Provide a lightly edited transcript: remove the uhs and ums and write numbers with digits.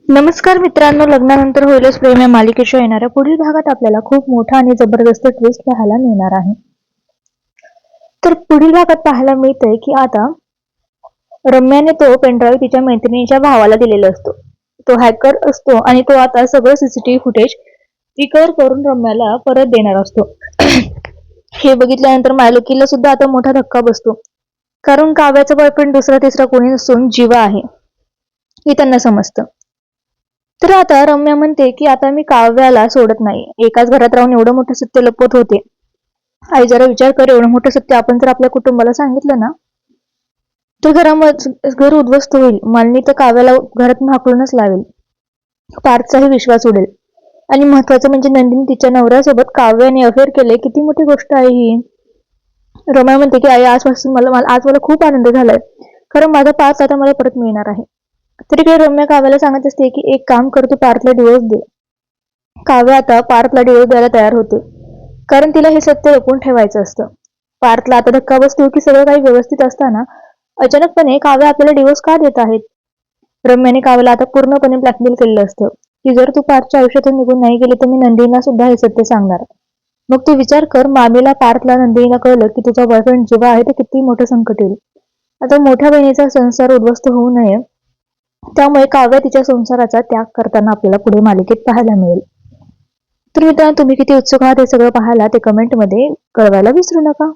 नमस्कार मित्रांनो, लग्नानंतर होईलच प्रेम या मालिकेच्या येणाऱ्या पुढील भागात आपल्याला खूप मोठा आणि जबरदस्त ट्विस्ट पाहायला मिळणार आहे. तर पुढील भागात पाहायला मिळतंय की आता रम्याने तो पेनड्राईव्ह तिच्या मैत्रिणीच्या भावाला दिलेला असतो. तो हॅकर असतो आणि तो आता सगळं सीसीटीव्ही फुटेज रिकव्हर करून रम्याला परत देणार असतो. हे बघितल्यानंतर मालकीला सुद्धा आता मोठा धक्का बसतो, कारण काव्याचा बॉयफ्रेंड दुसरा तिसरा कोणी नसून जीवा आहे हे त्यांना समजतं. तर आता रम्या म्हणते की आता मी काव्याला सोडत नाही. एकाच घरात राहून एवढं मोठं सत्य लपवत होते. आई जरा विचार कर, एवढं मोठं सत्य आपण जर आपल्या कुटुंबाला सांगितलं ना, तर घर उद्ध्वस्त होईल. मालिनी तर काव्याला घरातून हाकलूनच लावेल. पार्थचाही विश्वास उडेल. आणि महत्वाचं म्हणजे नंदिनी तिच्या नवऱ्यासोबत काव्याने अफेअर केले. किती मोठी गोष्ट आहे ही. रम्या म्हणते की आई आजपासून आज मला खूप आनंद झालाय, कारण माझा पार्थ आता मला परत मिळणार आहे. तरी काही रम्या काव्याला सांगत असते की एक काम कर, तू पार्थला डिवोर्स दे. काव्य आता पार्थला डिवोर्स द्यायला तयार होते, कारण तिला हे सत्य लपवून ठेवायचं असतं. पार्थला आता धक्का बसतो की सगळं काही व्यवस्थित असताना अचानकपणे काव्य आपल्याला डिवोर्स का देत आहेत. रम्याने काव्याला आता पूर्णपणे ब्लॅकमेल केलेलं असतं की जर तू पार्थच्या आयुष्यातून निघून नाही गेली तर मी नंदिनीला सुद्धा हे सत्य सांगणार. मग तू विचार कर, मामीला, पार्थला, नंदिनीला कळलं की तुझा बॉयफ्रेंड जीवा आहे तर किती मोठं संकट येईल. आता मोठ्या बहिणीचा संसार उद्ध्वस्त होऊ नये, त्यामुळे काव्य तिच्या संसाराचा त्याग करताना आपल्याला पुढे मालिकेत पाहायला मिळेल. तर मित्रांनो, तुम्ही किती उत्सुक आहात हे सगळं पाहायला ते कमेंटमध्ये कळवायला विसरू नका.